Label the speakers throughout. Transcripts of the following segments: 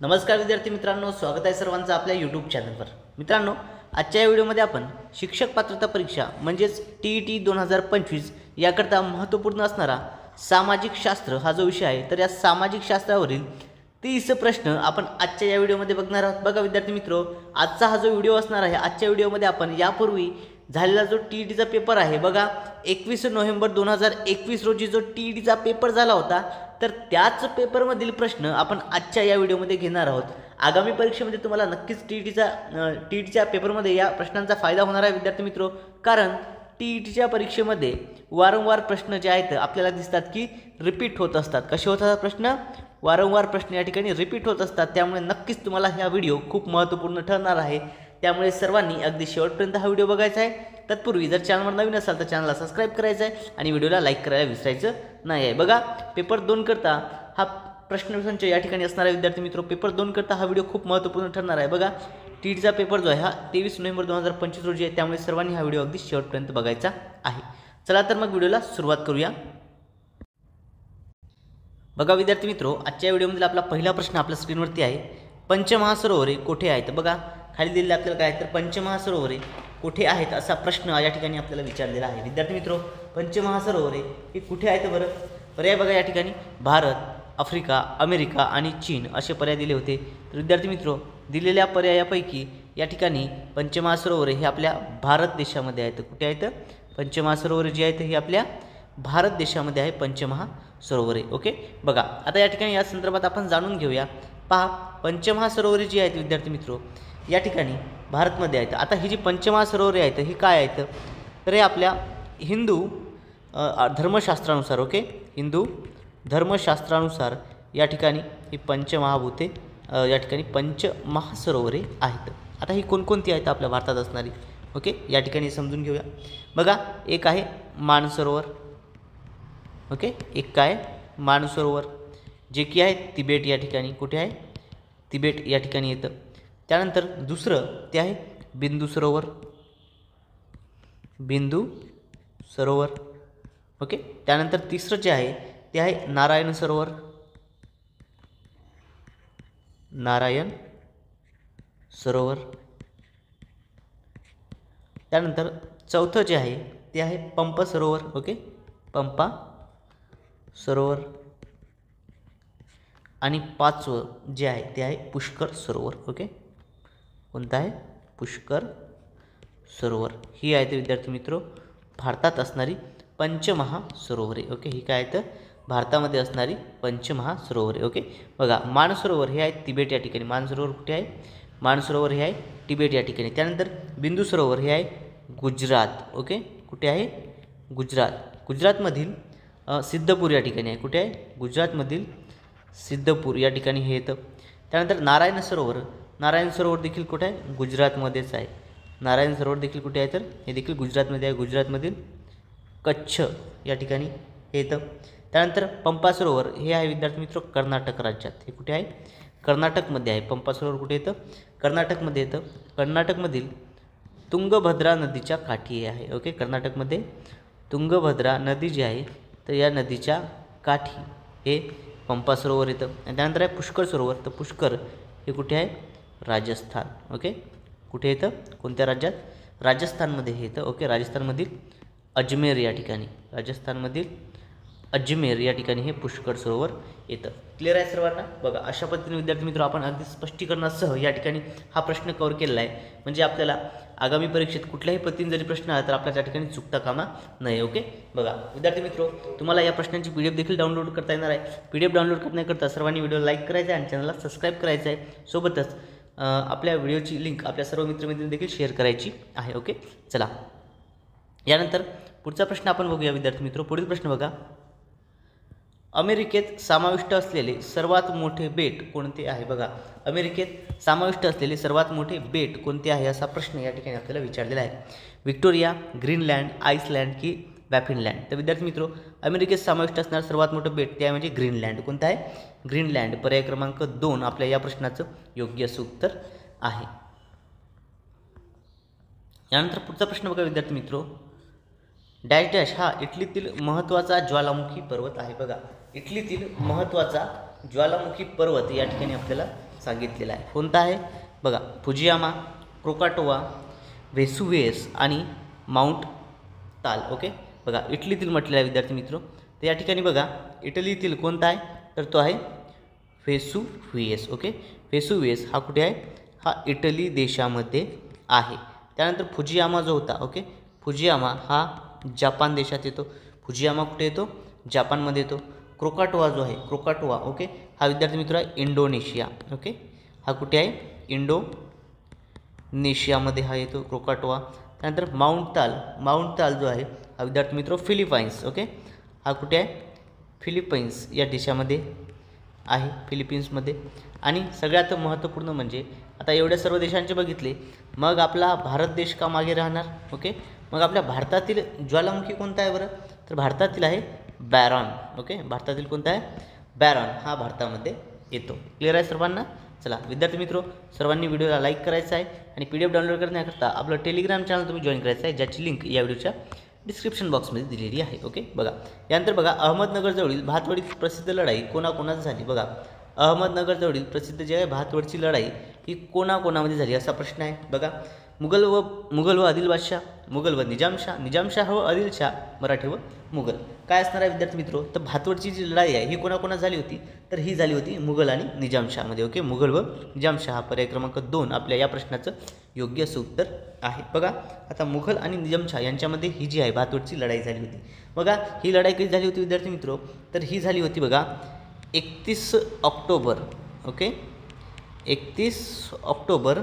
Speaker 1: नमस्कार विद्यार्थी मित्रांनो, स्वागत आहे सर्वांचं आपल्या यूट्यूब चॅनलवर। मित्रांनो, आजच्या या व्हिडिओमध्ये आपण शिक्षक पात्रता परीक्षा म्हणजेच TET 2025 याकरता महत्त्वपूर्ण असणारा सामाजिक शास्त्र हा जो विषय आहे, तर या सामाजिक शास्त्रावरील 30 प्रश्न आपण आजच्या या व्हिडिओमध्ये बघणार आहोत। बघा विद्यार्थी मित्रो, आजचा हा जो व्हिडिओ असणार आहे, आजच्या व्हिडिओमध्ये आपण यापूर्वी झालेला जो TETचा पेपर आहे, बघा 21 नोव्हेंबर 2021 रोजी जो TETचा पेपर झाला होता, तर त्याच पेपरमधील प्रश्न आपण आजच्या या व्हिडिओमध्ये घेणार आहोत। आगामी परीक्षेमध्ये तुम्हाला नक्कीच TETच्या पेपरमध्ये या प्रश्नांचा फायदा होणार आहे विद्यार्थी मित्रो, कारण TETच्या परीक्षेमध्ये वारंवार प्रश्न जे आहेत आपल्याला दिसतात की रिपीट होत असतात। कसे होतात प्रश्न? वारंवार प्रश्न या ठिकाणी रिपीट होत असतात। त्यामुळे नक्कीच तुम्हाला हा व्हिडिओ खूप महत्त्वपूर्ण ठरणार आहे। त्यामुळे सर्वांनी अगदी शेवटपर्यंत हा व्हिडिओ बघायचा आहे। तत्पूर्वी जर चॅनलवर नवीन असाल तर चॅनलला सबस्क्राइब करायचं आहे आणि व्हिडिओला लाईक करायला विसरायचं नाही आहे। बघा, पेपर 2 करता हा प्रश्नसंच या ठिकाणी असणार आहे विद्यार्थी मित्रो। पेपर 2 करता हा व्हिडिओ खूप महत्त्वपूर्ण ठरणार आहे। बघा, TETचा पेपर जो आहे हा 23 नोव्हेंबर 2025 रोजी आहे। त्यामुळे सर्वांनी हा व्हिडिओ अगदी शेवटपर्यंत बघायचा आहे। चला तर मग व्हिडिओला सुरुवात करूया। बघा विद्यार्थी मित्रो, आजच्या व्हिडिओमध्ये आपला पहिला प्रश्न आपल्या स्क्रीनवरती आहे, पंचमहासरोवरे कोठे आहेत? बघा, खाली दिलेले आपल्याला काय तर पंचमहासरोवरे कुठे आहेत असा प्रश्न या ठिकाणी आपल्याला विचारलेला आहे। विद्यार्थी मित्रो, पंचमहासरोवरे ही कुठे आहेत बरं? पर्याय बघा या ठिकाणी भारत, आफ्रिका, अमेरिका आणि चीन असे पर्याय दिले होते। तर विद्यार्थी मित्रो, दिलेल्या पर्यायापैकी या ठिकाणी पंचमहासरोवरे हे आपल्या भारत देशामध्ये आहेत। कुठे आहेत? पंचमहासरोवरे जी आहेत ही आपल्या भारत देशामध्ये आहे पंचमहासरोवरे। ओके, बघा आता या ठिकाणी या संदर्भात आपण जाणून घेऊया। पहा, पंचमहासरोवरे जी आहेत विद्यार्थी मित्रो या ठिकाणी भारतमध्ये आहेत। आता ही जी पंचमहासरोवरे आहेत ही काय आहेत? तर हे आपल्या हिंदू धर्मशास्त्रानुसार, ओके, हिंदू धर्मशास्त्रानुसार या ठिकाणी ही पंचमहाभूते या ठिकाणी पंचमहासरोवरे आहेत। आता ही कोणकोणती आहेत आपल्या भारतात असणारी? ओके, या ठिकाणी समजून घेऊया। बघा, एक आहे मानसरोवर, ओके, एक काय मानसरोवर जे की आहे तिबेट या ठिकाणी, कुठे आहे? तिबेट या ठिकाणी येतं। त्यानंतर दुसरं ते आहे बिंदू सरोवर, बिंदू सरोवर, ओके। त्यानंतर तिसरं जे आहे ते आहे नारायण सरोवर, नारायण सरोवर। त्यानंतर चौथं जे आहे ते आहे पंपा सरोवर, ओके, पंपा सरोवर। आणि पाचवं जे आहे ते आहे पुष्कर सरोवर, ओके, कोणतं आहे? पुष्कर सरोवर। ही आहेत विद्यार्थी मित्रो भारतात असणारी पंचमहासरोवरे, ओके। ही काय आहेत? भारतामध्ये असणारी पंचमहासरोवरे, ओके। बघा, मानसरोवर हे आहे तिबेट या ठिकाणी, मानसरोवर कुठे आहे? मानसरोवर हे आहे तिबेट या ठिकाणी। त्यानंतर बिंदू सरोवर हे आहे गुजरात, ओके, कुठे आहे? गुजरात, गुजरातमधील सिद्धपूर या ठिकाणी आहे। कुठे आहे? गुजरातमधील सिद्धपूर या ठिकाणी हे येतं। त्यानंतर नारायण सरोवर, नारायण सरोवर देखील कुठे आहे? गुजरातमध्येच आहे। नारायण सरोवर देखील कुठे आहे? तर हे देखील गुजरातमध्ये आहे, गुजरातमधील कच्छ या ठिकाणी हे येतं। त्यानंतर पंपा सरोवर हे आहे विद्यार्थी मित्रो कर्नाटक राज्यात, हे कुठे आहे? कर्नाटकमध्ये आहे। पंपा सरोवर कुठे येतं? कर्नाटकमध्ये येतं। कर्नाटकमधील तुंगभद्रा नदीच्या काठी आहे, ओके। कर्नाटकमध्ये तुंगभद्रा नदी जी आहे तर या नदीच्या काठी हे पंपा सरोवर येतं। आणि त्यानंतर आहे पुष्कर सरोवर, तर पुष्कर हे कुठे आहे? राजस्थान, ओके, कुठे येतं? कोणत्या राज्यात? राजस्थानमध्ये हे येतं, ओके। राजस्थानमधील अजमेर या ठिकाणी, राजस्थानमधील अजमेर या ठिकाणी हे पुष्कर सरोवर येतं। क्लिअर आहे सर्वांना? बघा, अशा पद्धतीने विद्यार्थी मित्र आपण अगदी स्पष्टीकरणासह या ठिकाणी हा प्रश्न कव्हर केलेला आहे, म्हणजे आपल्याला आगामी परीक्षेत कुठल्याही पद्धतीने जरी प्रश्न आला तर आपल्या त्या ठिकाणी चुकता कामा नाही, ओके। बघा विद्यार्थी मित्रो, तुम्हाला या प्रश्नांची PDF देखील डाउनलोड करता येणार आहे। PDF डाउनलोड करण्याकरता सर्वांनी व्हिडिओ लाईक करायचा आहे आणि चॅनलला सबस्क्राईब करायचं आहे। सोबतच आपल्या व्हिडिओची लिंक आपल्या सर्व मित्रमैत्रिणी देखील शेअर करायची आहे, ओके। चला, यानंतर पुढचा प्रश्न आपण बघूया विद्यार्थी मित्रो। पुढील प्रश्न बघा, अमेरिकेत समाविष्ट असलेले सर्वात मोठे बेट कोणते आहे? बघा, अमेरिकेत समाविष्ट असलेले सर्वात मोठे बेट कोणते आहे असा प्रश्न या ठिकाणी आपल्याला विचारलेला आहे। व्हिक्टोरिया, ग्रीनलँड, आइसलँड की बॅफिनलँड? तर विद्यार्थी मित्रो, अमेरिकेत समाविष्ट असणारं सर्वात मोठं बेट ते आहे म्हणजे ग्रीनलँड। कोणतं आहे? ग्रीनलँड। पर्याय क्रमांक 2 आपल्या या प्रश्नाचं योग्य असं उत्तर आहे। यानंतर पुढचा प्रश्न बघा विद्यार्थी मित्रो, डॅश डॅश हा इटलीतील महत्त्वाचा ज्वालामुखी पर्वत आहे। बघा, इटलीतील महत्त्वाचा ज्वालामुखी पर्वत या ठिकाणी आपल्याला सांगितलेला आहे. कोणता आहे बघा, फुजियामा, क्रोकाटोवा, वेसुवियस आणि माउंट ताल. ओके, बघा इटलीतील म्हटलेला आहे विद्यार्थी मित्र. तर या ठिकाणी बघा इटलीतील कोणता आहे, तर तो आहे वेसुवियस. ओके, वेसुवियस हा कुठे आहे, हा इटली देशामध्ये आहे. त्यानंतर फुजियामा जो होता, ओके, फुजियामा हा जापान देशात येतो. फुजियामा कुठे येतो, जापानमध्ये येतो. क्रोकाटोवा जो आहे, क्रोकाटोवा, ओके, हा विद्यार्थी मित्र आहे इंडोनेशिया. ओके, हा कुठे आहे, इंडोनेशियामध्ये हा येतो क्रोकाटोवा. त्यानंतर माउंट ताल, माउंट ताल जो आहे हा विद्यार्थी मित्र फिलिपाईन्स. ओके, हा कुठे आहे, फिलिपाईन्स या देशामध्ये आहे, फिलिपिन्समध्ये. आणि सगळ्यात महत्त्वपूर्ण म्हणजे आता एवढ्या सर्व देशांचे बघितले, मग आपला भारत देश का मागे राहणार. ओके, मग आपल्या भारतातील ज्वालामुखी कोणता आहे बरं, तर भारतातील आहे बॅरॉन. ओके, भारतातील कोणता आहे, बॅरॉन हा भारतामध्ये येतो. क्लिअर आहे सर्वांना. चला विद्यार्थी मित्रो, सर्वांनी व्हिडिओला लाईक करायचा आहे आणि PDF डाउनलोड करण्याकरता आपलं टेलिग्राम चॅनल तुम्ही जॉईन करायचं आहे, ज्याची लिंक या व्हिडिओच्या डिस्क्रिप्शन बॉक्समध्ये दिलेली आहे. ओके, बघा यानंतर बघा अहमदनगरजवळील भातवडीत प्रसिद्ध लढाई कोणाकोणाची झाली. बघा अहमदनगरजवळील प्रसिद्ध जे आहे भातवडची लढाई ही कोणाकोणामध्ये झाली असा प्रश्न आहे. बघा मुघल व आदिल बादशाह, मुघल व निजामशाह, निजामशाह व आदिलशाह, मराठे व मुघल. काय असणार आहे विद्यार्थी मित्रो, तर भातवडची जी लढाई आहे ही कोणाकोणात झाली होती, तर ही झाली होती मुघल आणि निजामशाहमध्ये. ओके, मुघल व निजामशाह पर्याय क्रमांक 2 आपल्या या प्रश्नाचं योग्य असं उत्तर आहे. बघा आता मुघल आणि निजामशाह यांच्यामध्ये ही जी आहे भातवडची लढाई झाली होती. बघा ही लढाई कधी झाली होती विद्यार्थी मित्रो, तर ही झाली होती बघा 31 ऑक्टोबर. Okay, 31 October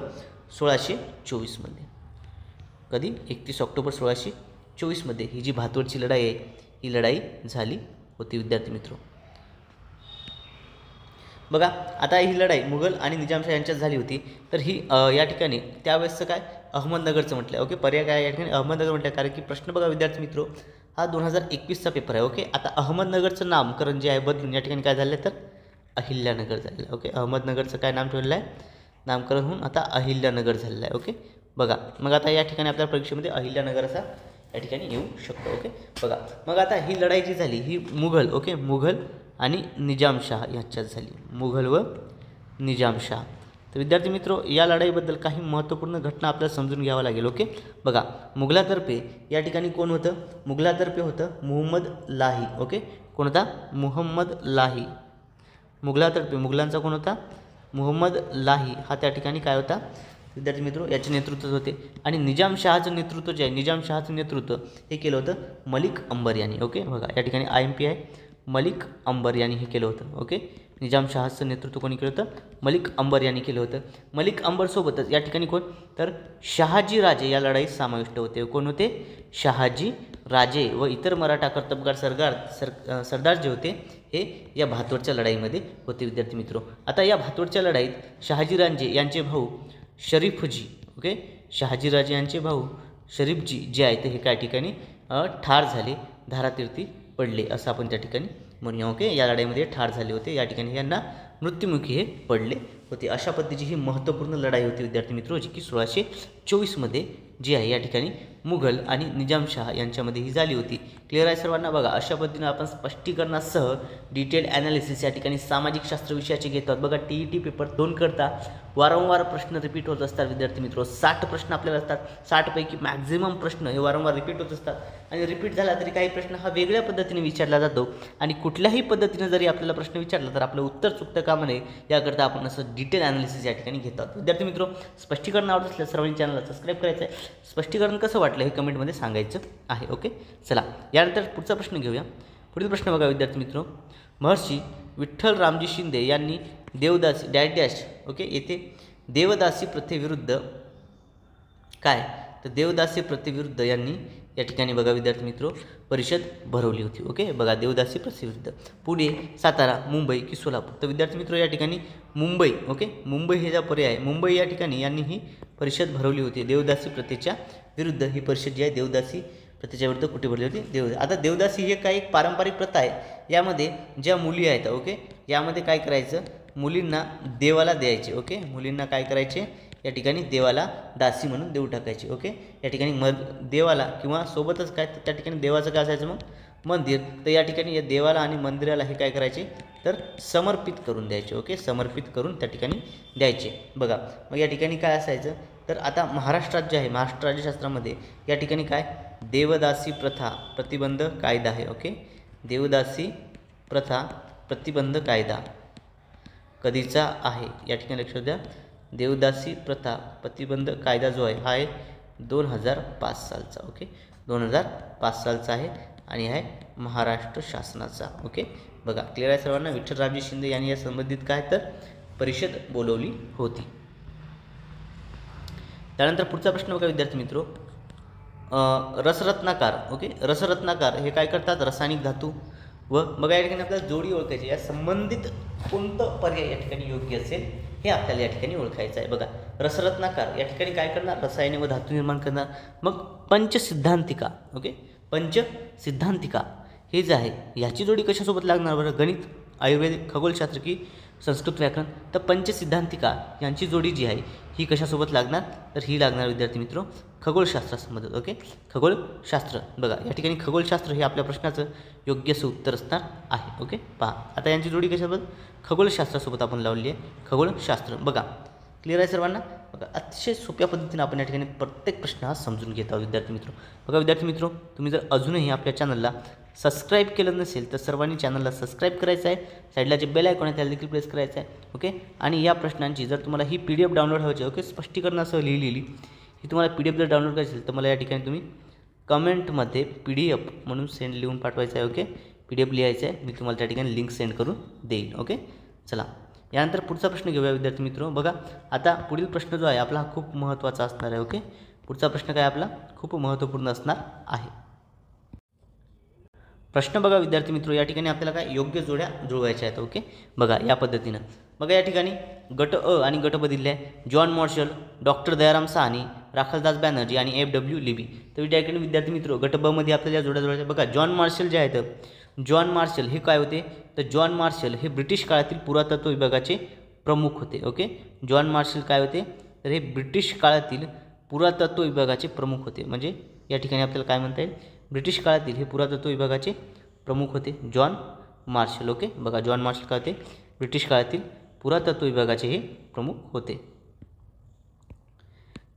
Speaker 1: 1624मध्ये. कधी, 31 ऑक्टोबर 1624मध्ये ही जी भातवडची लढाई आहे ही लढाई झाली होती विद्यार्थी मित्रो. बघा आता ही लढाई मुघल आणि निजामशाह यांच्यात झाली होती. तर ही या ठिकाणी त्यावेळेसचं काय अहमदनगरचं म्हटलं. ओके, पर्याय काय या ठिकाणी अहमदनगर म्हटलं, कारण की प्रश्न बघा विद्यार्थी मित्रो हा 2021चा पेपर आहे. ओके, आता अहमदनगरचं नामकरण जे आहे बदलून या ठिकाणी काय झालं तर अहिल्यानगर झालेलं आहे. ओके, अहमदनगरचं काय नाम ठेवलेलं आहे, नामकरण होऊन आता अहिल्यानगर झालेलं आहे. ओके, बघा मग आता या ठिकाणी आपल्या परीक्षेमध्ये अहिल्यानगर असा या ठिकाणी येऊ शकतो. ओके, बघा मग आता ही लढाई जी झाली ही मुघल, ओके, मुघल आणि निजामशाह यांच्यात झाली, मुघल व निजामशाह. तर विद्यार्थी मित्रो या लढाईबद्दल काही महत्त्वपूर्ण घटना आपल्याला समजून घ्यावं लागेल. ओके, बघा मुघलातर्फे या ठिकाणी कोण होतं, मुघलातर्फे होतं मुहम्मद लाही. ओके, कोण होता, मुहम्मद लाही. मुघलातर्फे मुघलांचा कोण होता, मुहम्मद लाही हा त्या ठिकाणी काय होता विद्यार्थी मित्रो, याचे नेतृत्व होते. आणि निजामशहाचं नेतृत्व जे आहे, निजामशहाचं नेतृत्व हे केलं होतं मलिक अंबर यांनी. ओके, बघा या ठिकाणी IMP आहे, मलिक अंबर यांनी हे केलं होतं. ओके, निजामशहाचं नेतृत्व कोणी केलं होतं, मलिक अंबर यांनी केलं होतं. मलिक अंबरसोबतच या ठिकाणी कोण, तर शहाजी राजे या लढाईत समाविष्ट होते. कोण होते, शहाजी राजे व इतर मराठा कर्तबगार सरदार जे होते हे या भातवडच्या लढाईमध्ये होते विद्यार्थी मित्रो. आता या भातवडच्या लढाईत शहाजीराजे यांचे भाऊ शरीफजी, ओके, शहाजीराजे यांचे भाऊ शरीफजी जे आहेत हे काय ठिकाणी ठार झाले, धारातीर्थी पडले असं आपण त्या ठिकाणी म्हणूया. ओके, या लढाईमध्ये ठार झाले होते, या ठिकाणी यांना मृत्युमुखी हे पडले होते. अशा पद्धतीची ही महत्त्वपूर्ण लढाई होती विद्यार्थी मित्रो, जी की 1624मध्ये जी आहे या ठिकाणी मुघल आणि निजामशाह यांच्यामध्ये ही झाली होती. क्लिअर आहे सर्वांना. बघा अशा पद्धतीनं आपण स्पष्टीकरणासह डिटेल ॲनालिसिस या ठिकाणी सामाजिक शास्त्र विषयाचे घेतात. बघा TET पेपर 2 करता वारंवार प्रश्न रिपीट होत असतात विद्यार्थी मित्रो. 60 प्रश्न आपल्याला असतात, 60 पैकी मॅक्झिमम प्रश्न हे वारंवार रिपीट होत असतात. आणि रिपीट झाला तरी काही प्रश्न हा वेगळ्या पद्धतीने विचारला जातो, आणि कुठल्याही पद्धतीने जरी आपल्याला प्रश्न विचारला तर आपलं उत्तर चुकतं कामा नये, याकरता आपण असं डिटेल ॲनालिसिस या ठिकाणी घेतात. विद्यार्थी मित्रो स्पष्टीकरण आवडत असल्यास सर्वांनी चॅनलला सबस्क्राईब करायचं आहे. स्पष्टीकरण कसं वाटलं हे कमेंटमध्ये सांगायचं आहे. ओके, चला यानंतर पुढचा प्रश्न घेऊया. पुढील प्रश्न बघा विद्यार्थी मित्रो, महर्षी विठ्ठल रामजी शिंदे यांनी देवदासी डॅश ओके येथे देवदासी प्रथेविरुद्ध काय, तर देवदासी प्रथेविरुद्ध यांनी या ठिकाणी बघा विद्यार्थी मित्रो परिषद भरवली होती. ओके, बघा देवदासी प्रथेविरुद्ध पुणे, सातारा, मुंबई की सोलापूर. तर विद्यार्थी मित्रो या ठिकाणी मुंबई, ओके, मुंबई हे ज्या पर्याय आहे, मुंबई या ठिकाणी यांनी ही परिषद भरवली होती. देवदासी प्रथेच्या विरुद्ध ही परिषद जी आहे देवदासी प्रथेच्या विरुद्ध कुठे भरली होती, आता देवदासी हे काही एक पारंपरिक प्रथा आहे. यामध्ये ज्या मुली आहेत, ओके, यामध्ये काय करायचं, मुलींना देवाला द्यायचे. ओके, मुलींना काय करायचे या ठिकाणी देवाला दासी म्हणून देऊ टाकायचे. ओके, या ठिकाणी देवाला किंवा सोबतच काय त्या ठिकाणी देवाचं काय असायचं, मग मंदिर, तर या ठिकाणी या देवाला आणि मंदिराला हे काय करायचे तर समर्पित करून द्यायचे. ओके, समर्पित करून त्या ठिकाणी द्यायचे. बघा मग या ठिकाणी काय असायचं तर आता महाराष्ट्रात जे आहे महाराष्ट्र राज्यशास्त्रामध्ये या ठिकाणी काय देवदासी प्रथा प्रतिबंध कायदा आहे. ओके, देवदासी प्रथा प्रतिबंध कायदा कधीचा आहे या ठिकाणी लक्षात द्या. देवदासी प्रथा प्रतिबंध कायदा जो आहे हा आहे 2005 सालचा. ओके, 2005 सालचा आहे आणि आहे महाराष्ट्र शासनाचा. ओके, बघा क्लिअर आहे सर्वांना. विठ्ठलरामजी शिंदे यांनी या संबंधित काय तर परिषद बोलवली होती. त्यानंतर पुढचा प्रश्न बघा विद्यार्थी मित्रो, रसरत्नाकार. ओके, रसरत्नाकार हे काय करतात रासायनिक धातू व मग या ठिकाणी आपल्याला जोडी ओळखायची. या संबंधित कोणतं पर्याय या ठिकाणी योग्य असेल हे आपल्याला या ठिकाणी ओळखायचं आहे. बघा रसरत्नाकार या ठिकाणी काय करणार रसायने व धातू निर्माण करणार. मग पंचसिद्धांतिका. ओके, पंचसिद्धांतिका हे जे आहे ह्याची जोडी कशासोबत लागणार बरं गणित, आयुर्वेदिक, खगोलशास्त्र की संस्कृत व्याकरण. तर पंचसिद्धांतिका यांची जोडी जी आहे ही कशासोबत लागणार तर ही लागणार विद्यार्थी मित्रो खगोलशास्त्रासोबत. ओके, खगोलशास्त्र. बघा या ठिकाणी खगोलशास्त्र हे आपल्या प्रश्नाचं योग्य असं उत्तर असणार आहे. ओके, पहा आता यांची जोडी कशासोबत खगोलशास्त्रासोबत आपण लावली आहे. खगोलशास्त्र. बघा क्लिअर आहे सर्वांना. बघा अतिशय सोप्या पद्धतीने आपण या ठिकाणी प्रत्येक प्रश्न हा समजून घेत आहोत विद्यार्थी मित्रो. बघा विद्यार्थी मित्रो, तुम्ही जर अजूनही आपल्या चॅनलला सबस्क्राईब केलं नसेल तर सर्वांनी चॅनलला सबस्क्राईब करायचं आहे. साईडला जे बेल आयकॉन आहे त्याला देखील प्रेस करायचं आहे. ओके, आणि या प्रश्नांची जर तुम्हाला ही PDF डाउनलोड हवी आहे, ओके, स्पष्टीकरणासह लिहिलेली ही तुम्हाला PDF जर डाउनलोड करायची असेल तर मला या ठिकाणी तुम्ही कमेंटमध्ये PDF म्हणून लिहून पाठवायचं आहे. ओके, PDF लिहायचं आहे, मी तुम्हाला त्या ठिकाणी लिंक सेंड करून देईन. ओके, चला यानंतर पुढचा प्रश्न घेऊया विद्यार्थी मित्रो. बघा आता पुढील प्रश्न जो आहे आपला हा खूप महत्त्वाचा असणार आहे. ओके, पुढचा प्रश्न काय आपला खूप महत्त्वपूर्ण असणार आहे. प्रश्न बघा विद्यार्थी मित्रो, या ठिकाणी आपल्याला काय योग्य जोड्या जुळवायच्या आहेत. ओके, बघा या पद्धतीनं. बघा या ठिकाणी गट अ आणि गट ब दिले आहे. John Marshall, doctor Dayaram Sahni, Rakhaldas Banerjee आणि FW लिबी. तर या ठिकाणी विद्यार्थी मित्रो गट ब मध्ये आपल्याला जोड्या जुळवायच्या. बघा जॉन मार्शल जे आहेत, जॉन मार्शल हे काय होते तर जॉन मार्शल हे ब्रिटिश काळातील पुरातत्व विभागाचे प्रमुख होते. ओके, जॉन मार्शल काय होते तर हे ब्रिटिश काळातील पुरातत्व विभागाचे प्रमुख होते. म्हणजे या ठिकाणी आपल्याला काय म्हणता येईल ब्रिटिश काळातील हे पुरातत्व विभागाचे प्रमुख होते जॉन मार्शल. ओके, बघा जॉन मार्शल काय होते ब्रिटिश काळातील पुरातत्व विभागाचे हे प्रमुख होते.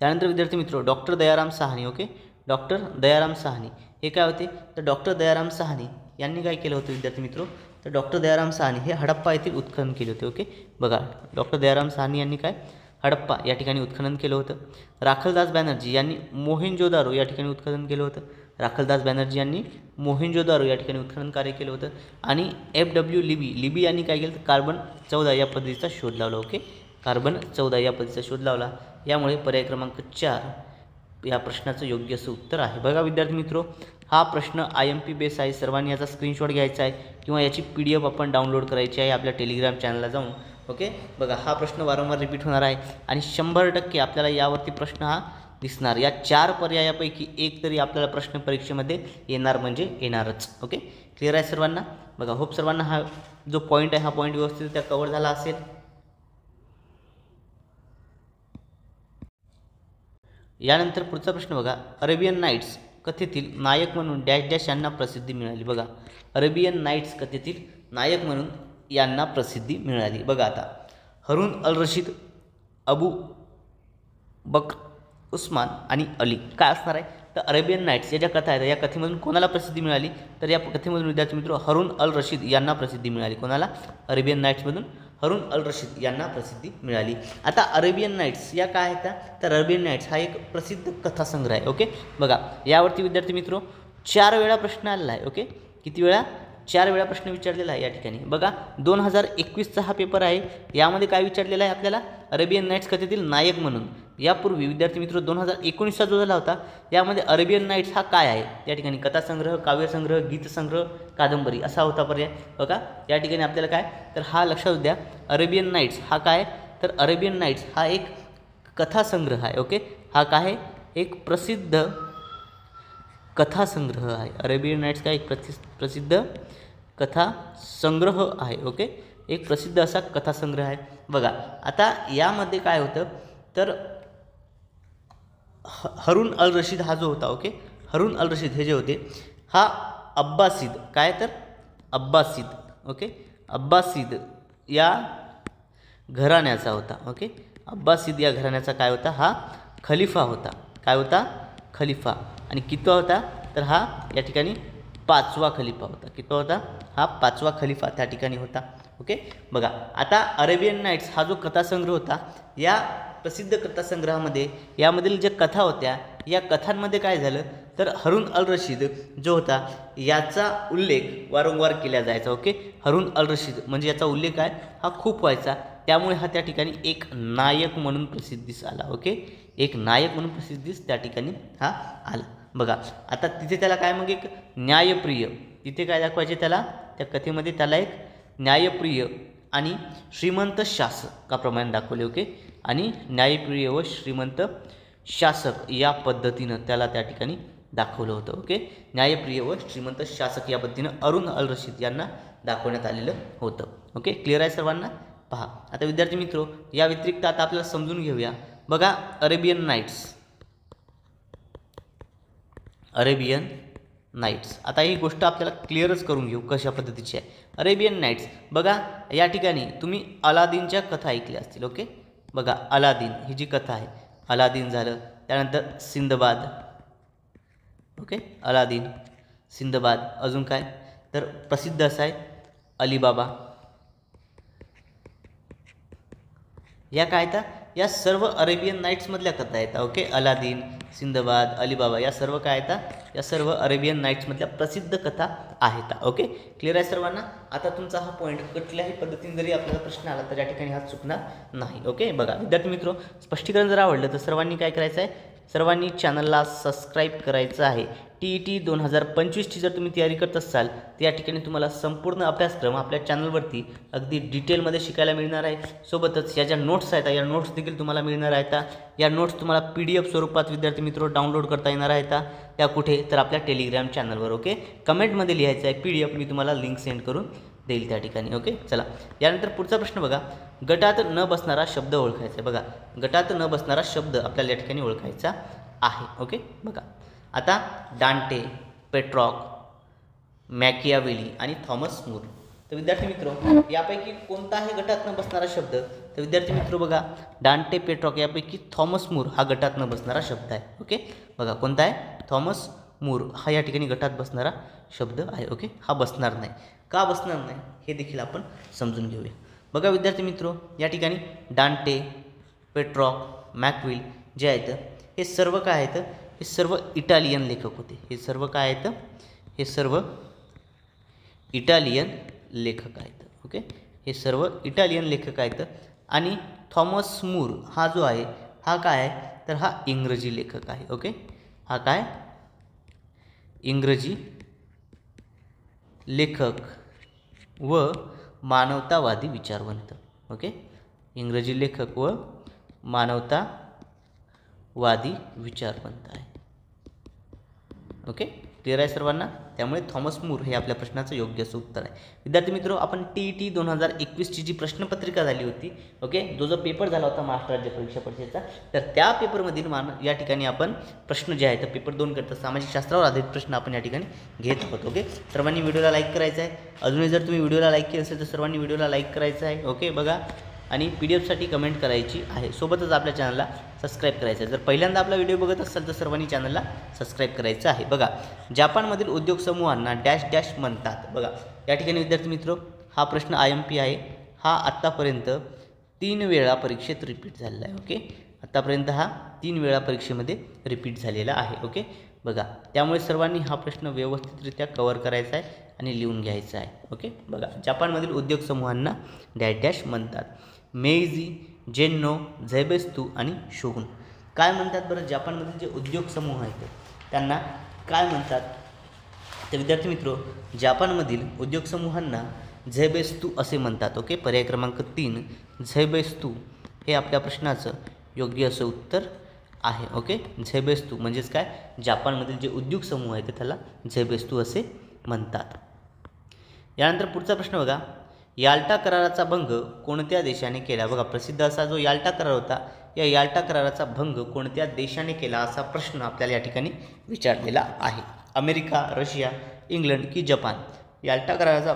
Speaker 1: त्यानंतर विद्यार्थी मित्रो doctor Dayaram Sahni. Okay, doctor Dayaram Sahni हे काय होते तर डॉक्टर दयाराम साहनी यांनी काय केलं होतं विद्यार्थी मित्रो तर डॉक्टर दयाराम साहनी हे हडप्पा येथील उत्खनन केले होते. ओके, बघा डॉक्टर दयाराम साहनी यांनी काय हडप्पा या ठिकाणी उत्खनन केलं होतं. राखलदास बॅनर्जी यांनी मोहेंजोदारो या ठिकाणी उत्खनन केलं होतं. राखलदास बॅनर्जी यांनी मोहेंजोदारो या ठिकाणी उत्खनन कार्य केलं होतं. आणि FW लिबी यांनी काय केलं तर कार्बन 14 या पद्धतीचा शोध लावला. ओके, कार्बन 14 या पद्धतीचा शोध लावला. यामुळे पर्याय क्रमांक 4 या प्रश्नाचं योग्य असं उत्तर आहे. बघा विद्यार्थी मित्रो, हा प्रश्न IMP बेस आहे. सर्वांनी याचा स्क्रीनशॉट घ्यायचा आहे किंवा याची PDF आपण डाउनलोड करायची आहे आपल्या टेलिग्राम चॅनलला जाऊन. ओके, बघा हा प्रश्न वारंवार रिपीट होणार आहे आणि 100% आपल्याला यावरती प्रश्न हा दिसणार. या 4 पर्यायापैकी एक तरी आपल्याला प्रश्न परीक्षेमध्ये येणार म्हणजे येणारच. ओके, क्लिअर आहे सर्वांना. बघा होप सर्वांना हा जो पॉईंट आहे हा पॉईंट व्यवस्थित कव्हर झाला असेल. यानंतर पुढचा प्रश्न बघा, अरेबियन नाईट्स कथेतील नायक म्हणून डॅश डॅश यांना प्रसिद्धी मिळाली. बघा अरेबियन नाईट्स कथेतील नायक म्हणून यांना प्रसिद्धी मिळाली. बघा आता हरून अल रशीद, अबू बकर, उस्मान आणि अली काय असणार आहे तर अरेबियन नाईट्स या ज्या कथा आहेत या कथेमधून कोणाला प्रसिद्धी मिळाली तर या कथेमधून विद्यार्थी मित्र हरून अल रशीद यांना प्रसिद्धी मिळाली. कोणाला अरेबियन नाईट्समधून हरून अल रशीद यांना प्रसिद्धी मिळाली. आता अरेबियन नाईट्स या काय आहेत का तर अरेबियन नाईट्स हा एक प्रसिद्ध कथासंग्रह आहे. ओके, बघा यावरती विद्यार्थी मित्रो 4 वेळा प्रश्न आलेला आहे. ओके, किती वेळा 4 वेळा प्रश्न विचारलेला आहे या ठिकाणी. बघा 2021चा हा पेपर आहे. यामध्ये काय विचारलेलं आहे आपल्याला अरेबियन नाईट्स कथेतील नायक म्हणून. यापूर्वी विद्यार्थी मित्र 2019चा जो झाला होता यामध्ये अरेबियन नाईट्स हा काय आहे त्या ठिकाणी कथासंग्रह, काव्यसंग्रह, गीतसंग्रह, कादंबरी असा होता पर्याय. बघा या ठिकाणी आपल्याला काय तर हा लक्षात द्या अरेबियन नाईट्स हा काय तर अरेबियन नाईट्स हा एक कथासंग्रह आहे. ओके, हा काय आहे एक प्रसिद्ध कथासंग्रह आहे. अरेबियन नाईट्स काय एक प्रसिद्ध कथासंग्रह आहे. ओके, एक प्रसिद्ध असा कथासंग्रह आहे. बघा आता यामध्ये काय होतं तर हरून अल रशीद हा जो होता. ओके, हरून अल रशीद हे जे होते हा अब्बासीद, काय तर अब्बासीद, ओके, अब्बासीद या घराण्याचा होता, ओके, अब्बासीद या घराण्याचा काय होता, हा खलिफा होता, काय होता, खलिफा. आणि कितवा होता, तर हा या ठिकाणी 5वा खलिफा होता. कितवा होता, हा 5वा खलिफा त्या ठिकाणी होता, ओके. बघा आता अरेबियन नाईट्स हा जो कथासंग्रह होता, या प्रसिद्ध कथासंग्रहामध्ये यामधील ज्या कथा होत्या, या कथांमध्ये काय झालं तर हारून अल रशीद जो होता याचा उल्लेख वारंवार केला जायचा, ओके. हारून अल रशीद म्हणजे याचा उल्लेख आहे हा खूप व्हायचा, त्यामुळे हा त्या ठिकाणी एक नायक म्हणून प्रसिद्धीस आला, ओके. एक नायक म्हणून प्रसिद्धीस त्या ठिकाणी हा आला. बघा आता तिथे त्याला काय, मग एक न्यायप्रिय, तिथे काय दाखवायचे त्याला, त्या कथेमध्ये त्याला एक न्यायप्रिय आणि श्रीमंत शासकाप्रमाणे दाखवले, ओके. आणि न्यायप्रिय व श्रीमंत शासक या पद्धतीनं त्याला त्या ठिकाणी दाखवलं होतं, ओके. न्यायप्रिय व श्रीमंत शासक या पद्धतीनं हारून अल रशीद यांना दाखवण्यात आलेलं होतं, ओके. क्लिअर आहे सर्वांना. पहा आता विद्यार्थी मित्रो, या व्यतिरिक्त आता आपल्याला समजून घेऊया. बघा अरेबियन नाईट्स, अरेबियन नाईट्स, आता ही गोष्ट आपल्याला क्लिअरच करून घेऊ कशा पद्धतीची आहे. अरेबियन नाईट्स, बघा या ठिकाणी तुम्ही अलादीनच्या कथा ऐकल्या असतील, ओके. बघा अलादीन ही जी कथा आहे, अलादीन झालं, त्यानंतर सिंदबाद, ओके, अलादीन, सिंदबाद, अजून काय तर प्रसिद्ध असं आहे अलीबाबा. या काय तर या सर्व अरेबियन नाईट्समधल्या कथा आहेत, ओके. अलादीन, सिंदबाद, अलीबाबा या सर्व काय आहेत, या सर्व अरेबियन नाईट्समधल्या प्रसिद्ध कथा आहेत, ओके. क्लिअर आहे सर्वांना. आता तुमचा हा पॉईंट कुठल्याही पद्धतीने जरी आपल्याला प्रश्न आला तर या ठिकाणी हा चुकणार नाही, ओके. बघा विद्यार्थी मित्रो, स्पष्टीकरण जर आवडलं तर सर्वांनी काय करायचं आहे, सर्वांनी चॅनलला सबस्क्राईब करायचं आहे. TET 2025ची जर तुम्ही तयारी करत असाल तर या ठिकाणी तुम्हाला संपूर्ण अभ्यासक्रम आपल्या चॅनलवरती अगदी डिटेलमध्ये शिकायला मिळणार आहे. सोबतच या ज्या नोट्स आहेत या नोट्स देखील तुम्हाला मिळणार आहेत. या नोट्स तुम्हाला PDF स्वरूपात विद्यार्थी मित्र डाउनलोड करता येणार आहेत. त्या कुठे तर आपल्या टेलिग्राम चॅनलवर, ओके. कमेंटमध्ये लिहायचं आहे PDF, मी तुम्हाला लिंक सेंड करून देईल त्या ठिकाणी, ओके. चला यानंतर पुढचा प्रश्न बघा, गटात न बसणारा शब्द ओळखायचा आहे. बघा गटात न बसणारा शब्द आपल्याला या ठिकाणी ओळखायचा आहे, ओके. बघा आता डांटे, पेट्रॉक, मॅकियावेली आणि थॉमस मूर. तर विद्यार्थी मित्र यापैकी कोणता आहे गटात न बसणारा शब्द, तर विद्यार्थी मित्र बघा डांटे, पेट्रॉक यापैकी थॉमस मूर हा गटात न बसणारा शब्द आहे, ओके. बघा कोणता आहे, थॉमस मूर हा या ठिकाणी गटात बसणारा शब्द आहे, ओके. हा बसणार नाही, का बसणार नाही हे देखील आपण समजून घेऊया. बघा विद्यार्थी मित्र या ठिकाणी डांटे, पेट्रॉक, मॅकविल जे आहेत हे सर्व काय आहेत, हे सर्व इटालियन लेखक होते. हे सर्व काय आहेत, हे सर्व इटालियन लेखक आहेत, ओके. हे सर्व इटालियन लेखक आहेत. आणि थॉमस मूर हा जो आहे हा काय आहे तर हा इंग्रजी लेखक आहे, ओके. हा काय इंग्रजी लेखक व मानवतावादी विचारवंत, ओके. इंग्रजी लेखक व मानवतावादी विचारवंत आहे, ओके. क्लिअर आहे सर्वांना. त्यामुळे थॉमस मूर हे आपल्या प्रश्नाचं योग्य असं उत्तर आहे. विद्यार्थी मित्रो आपण TET 2021ची जी प्रश्नपत्रिका झाली होती, ओके, जो पेपर झाला होता महाराष्ट्र राज्य परीक्षा परिषदेचा, तर त्या पेपरमधील या ठिकाणी आपण प्रश्न जे आहेत पेपर 2 करता सामाजिक शास्त्रावर आधारित प्रश्न आपण या ठिकाणी घेत आहोत, ओके. सर्वांनी व्हिडिओला लाईक करायचं आहे. अजूनही जर तुम्ही व्हिडिओला लाईक केलं असेल तर सर्वांनी व्हिडिओला लाईक करायचं आहे, ओके. बघा आणि PDFसाठी कमेंट करायची आहे. सोबतच आपल्या चॅनलला सबस्क्राईब करायचं आहे. जर पहिल्यांदा आपला व्हिडिओ बघत असाल तर सर्वांनी चॅनलला सबस्क्राईब करायचं आहे. बघा जपानमधील उद्योग समूहांना डॅश डॅश म्हणतात. बघा या ठिकाणी विद्यार्थी मित्र हा प्रश्न IMP आहे. हा आत्तापर्यंत 3 वेळा परीक्षेत रिपीट झालेला आहे, ओके. आत्तापर्यंत हा 3 वेळा परीक्षेमध्ये रिपीट झालेला आहे, ओके. बघा त्यामुळे सर्वांनी हा प्रश्न व्यवस्थितरित्या कव्हर करायचा आहे आणि लिहून घ्यायचा आहे, ओके. बघा जपानमधील उद्योग समूहांना डॅश डॅश म्हणतात. मेइजी, जेन्नो, झैबेस्तू आणि शोगुन. काय म्हणतात बरं जपानमधील जे उद्योग समूह आहेत त्यांना काय म्हणतात, तर विद्यार्थी मित्र जपानमधील उद्योग समूहांना झैबेस्तू असे म्हणतात, ओके. पर्याय क्रमांक 3 झैबेस्तू हे आपल्या प्रश्नाचं योग्य असं उत्तर आहे, ओके. झैबेस्तू म्हणजेच काय जपानमधील जे उद्योग समूह आहेत त्याला झैबेस्तू असे म्हणतात. यानंतर पुढचा प्रश्न बघा, याल्टा कराराचा भंग कोणत्या देशाने केला. बघा प्रसिद्ध असा जो याल्टा करार होता, या याल्टा कराराचा भंग कोणत्या देशाने केला असा प्रश्न आपल्याला या ठिकाणी विचारलेला आहे. अमेरिका, रशिया, इंग्लंड की जपान? याल्टा कराराचा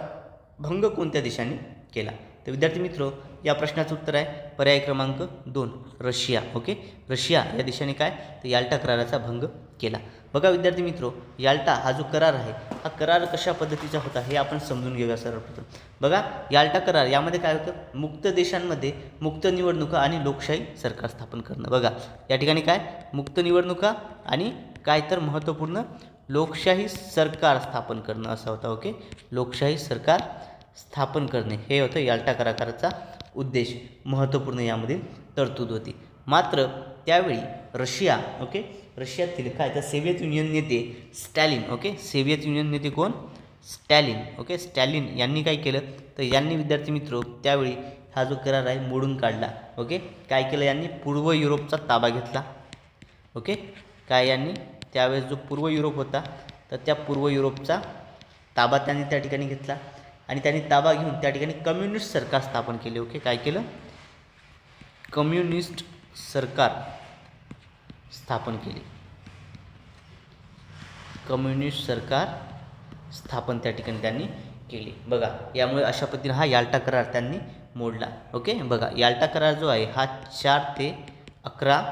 Speaker 1: भंग कोणत्या देशाने केला? तर विद्यार्थी मित्र या प्रश्नाचं उत्तर आहे पर्याय क्रमांक 2 रशिया. ओके, रशिया या देशाने काय तर याल्टा कराराचा भंग केला. बघा विद्यार्थी मित्र, याल्टा हा जो करार आहे हा करार कशा पद्धतीचा होता हे आपण समजून घेऊया सर्वप्रथम. बघा याल्टा करार यामध्ये काय होतं, मुक्त देशांमध्ये मुक्त निवडणुका आणि लोकशाही सरकार स्थापन करणं. बघा या ठिकाणी काय मुक्त निवडणुका आणि काय तर महत्त्वपूर्ण लोकशाही सरकार स्थापन करणं असा होता. ओके, लोकशाही सरकार स्थापन करणे हे होतं याल्टा कराराचा उद्देश, महत्त्वपूर्ण यामध्ये तरतूद होती. मात्र त्यावेळी रशिया, ओके, रशियातील काय तर सोव्हिएत युनियन नेते स्टॅलिन, ओके, सोव्हिएत युनियन नेते कोण स्टॅलिन, ओके, स्टॅलिन यांनी काय केलं तर यांनी विद्यार्थी मित्र त्यावेळी हा जो करार आहे मोडून काढला. ओके, काय केलं यांनी पूर्व युरोपचा ताबा घेतला. ओके, काय यांनी त्यावेळेस जो पूर्व युरोप होता तर त्या पूर्व युरोपचा ताबा त्यांनी त्या ठिकाणी घेतला आणि त्यांनी ताबा घेऊन त्या ठिकाणी कम्युनिस्ट सरकार स्थापन केले. ओके, काय केलं कम्युनिस्ट सरकार स्थापन केले. कम्युनिस्ट सरकार स्थापन त्या ठिकाणी त्यांनी केली. बघा यामुळे अशा पद्धतीने हा याल्टा करार त्यांनी मोडला. ओके, बघा याल्टा करार जो आहे हा 4 ते 11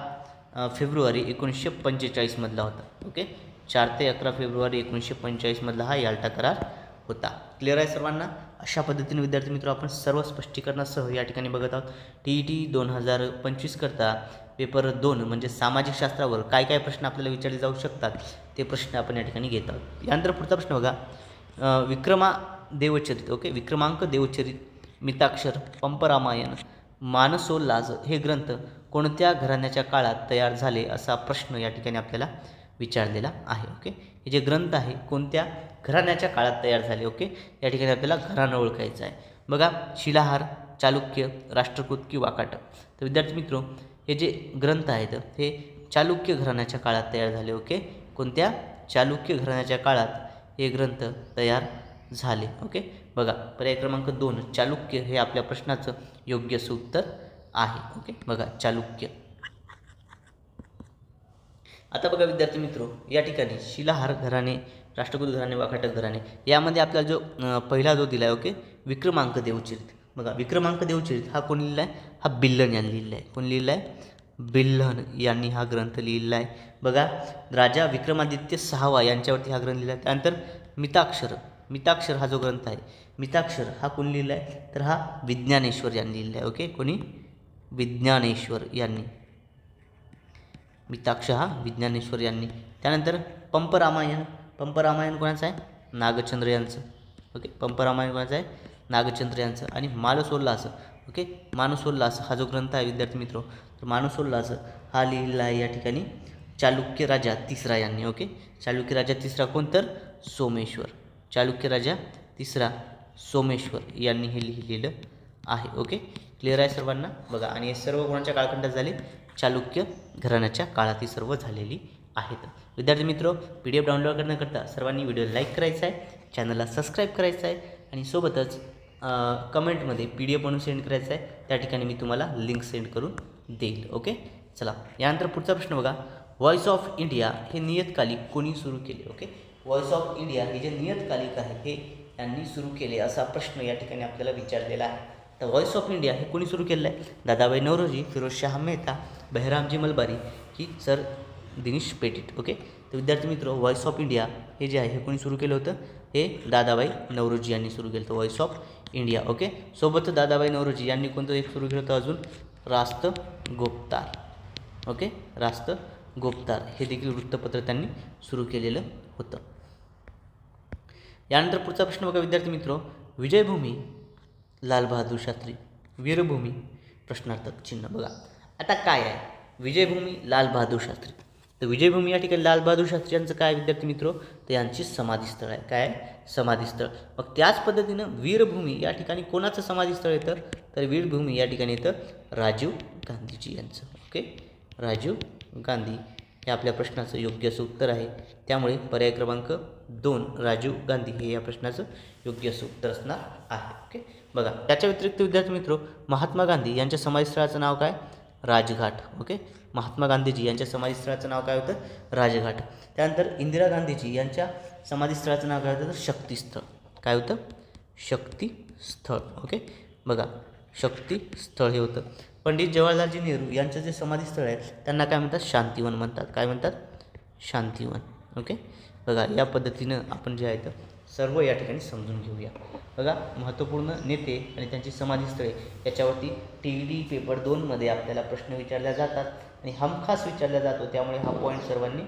Speaker 1: फेब्रुवारी 1945 मधला होता. ओके, 4 ते 11 फेब्रुवारी 1945 मधला हा याल्टा करार होता. क्लिअर आहे सर्वांना? अशा पद्धतीने विद्यार्थी मित्र आपण सर्व स्पष्टीकरणासह या ठिकाणी बघत आहोत. TET 2025 करता पेपर 2 म्हणजे सामाजिक शास्त्रावर काय काय प्रश्न आपल्याला विचारले जाऊ शकतात ते प्रश्न आपण या ठिकाणी घेत आहोत. यानंतर पुढचा प्रश्न बघा, विक्रमा देवचरित, ओके, विक्रमांक देवचरित, मिताक्षर, पंपरामायण, मानसोल्लास हे ग्रंथ कोणत्या घराण्याच्या काळात तयार झाले असा प्रश्न या ठिकाणी आपल्याला विचारलेला आहे. ओके, हे जे ग्रंथ आहे कोणत्या घराण्याच्या काळात तयार झाले. ओके, या ठिकाणी आपल्याला घराणं ओळखायचं आहे. बघा शिलाहार, चालुक्य, राष्ट्रकूट की वाकाट. तर विद्यार्थी मित्र हे जे ग्रंथ आहेत हे चालुक्य घराण्याच्या काळात तयार झाले. ओके, कोणत्या चालुक्य घराण्याच्या काळात हे ग्रंथ तयार झाले. ओके, बघा पर्याय क्रमांक 2 चालुक्य हे आपल्या प्रश्नाचं योग्य उत्तर आहे. ओके, बघा चालुक्य. आता बघा विद्यार्थी मित्र या ठिकाणी शिलाहार घराणे, राष्ट्रकूट घराणे, वाकाटक घराणे यामध्ये आपला जो पहिला जो दिला आहे ओके विक्रमांक देवचरित. बघा विक्रमांक देवचरित हा कोण लिहिला आहे, हा बिल्हण यांनी लिहिला आहे. कोण लिहिला आहे, बिल्हण यांनी हा ग्रंथ लिहिला आहे. बघा राजा विक्रमादित्य 6वा यांच्यावरती हा ग्रंथ लिहिला आहे. त्यानंतर मिताक्षर, मिताक्षर हा जो ग्रंथ आहे मिताक्षर हा कोण लिहिला आहे तर हा विज्ञानेश्वर यांनी लिहिला आहे. ओके, कोणी विज्ञानेश्वर यांनी, मिताक्षर हा विज्ञानेश्वर यांनी. त्यानंतर पंपरामायण, पंपरामायण कोणाचं आहे, नागचंद्र यांचं. ओके, पंपरामायण कोणाचं आहे, नागचंद्र यांचं. आणि मानसोल्लास, ओके मानसोल्लास हा जो ग्रंथ आहे विद्यार्थी मित्र तर मानसोल्लास हा लिहिला आहे या ठिकाणी चालुक्य राजा 3रा यांनी. ओके, चालुक्य राजा 3रा कोण तर सोमेश्वर, चालुक्य राजा 3रा सोमेश्वर यांनी हे लिहिलेलं आहे. ओके, क्लिअर आहे सर्वांना. बघा आणि हे सर्व कोणाच्या काळखंडात झाले, चालुक्य घराण्याच्या काळात ही सर्व झालेली आहेत. विद्यार्थी मित्र PDF डाउनलोड करण्याकरता सर्वांनी व्हिडिओ लाईक करायचा आहे, चॅनलला सबस्क्राईब करायचं आहे आणि सोबतच कमेंटमध्ये PDF बनवून सेंड करायचं आहे. त्या ठिकाणी मी तुम्हाला लिंक सेंड करून देईल. ओके, चला यानंतर पुढचा प्रश्न बघा, व्हॉइस ऑफ इंडिया हे नियतकालिक कोणी सुरू केले. ओके, व्हॉइस ऑफ इंडिया हे जे नियतकालिक आहे हे यांनी सुरू केले असा प्रश्न या ठिकाणी आपल्याला विचारलेला आहे. तर व्हॉइस ऑफ इंडिया हे कोणी सुरू केलेलं आहे, दादाबाई नौरोजी, फिरोजशाह मेहता, बहिरामजी मलबारी की सर दिनेश पेटिट. ओके, तर विद्यार्थी मित्र व्हॉइस ऑफ इंडिया हे जे आहे हे कोणी सुरू केलं होतं, हे दादाबाई नौरोजी यांनी सुरू केलं होतं व्हॉइस ऑफ इंडिया. ओके, सोबत दादाबाई नौरोजी यांनी कोणतं एक सुरू केलं होतं अजून, रास्त गोपतार. ओके, रास्त गोपतार हे देखील वृत्तपत्र त्यांनी सुरू केलेलं होतं. यानंतर पुढचा प्रश्न बघा विद्यार्थी मित्र, विजयभूमी लालबहादूर शास्त्री, वीरभूमी प्रश्नार्थक चिन्ह. बघा आता काय आहे विजयभूमी लालबहादूर शास्त्री, तर विजयभूमी या ठिकाणी लालबहादूर शास्त्री यांचं काय विद्यार्थी मित्र तर यांची समाधीस्थळ आहे. काय आहे, समाधीस्थळ. मग त्याच पद्धतीनं वीरभूमी या ठिकाणी कोणाचं समाधीस्थळ येतं तर वीरभूमी या ठिकाणी येतं राजीव गांधीजी यांचं. ओके, राजीव गांधी हे आपल्या प्रश्नाचं योग्य असं उत्तर आहे. त्यामुळे पर्याय क्रमांक 2 राजीव गांधी हे या प्रश्नाचं योग्य असं उत्तर असणार आहे. ओके, बघा त्याच्या व्यतिरिक्त विद्यार्थी मित्र महात्मा गांधी यांच्या समाधीस्थळाचं नाव काय, राजघाट. ओके, महात्मा गांधीजी यांच्या समाधीस्थळाचं नाव काय होतं, राजघाट. त्यानंतर इंदिरा गांधीजी यांच्या समाधीस्थळाचं नाव काय होतं तर शक्तीस्थळ. काय होतं शक्तीस्थळ. ओके बघा शक्तीस्थळ हे होतं. पंडित जवाहरलालजी नेहरू यांचं जे समाधीस्थळ आहे त्यांना काय म्हणतात शांतिवन म्हणतात. काय म्हणतात शांतिवन. ओके बघा या पद्धतीनं आपण जे आहे तर सर्व या ठिकाणी समजून घेऊया. बघा महत्त्वपूर्ण नेते आणि त्यांची समाधीस्थळे याच्यावरती TET पेपर 2मध्ये आपल्याला प्रश्न विचारले जातात आणि हमखास विचारला जातो. त्यामुळे हा पॉईंट सर्वांनी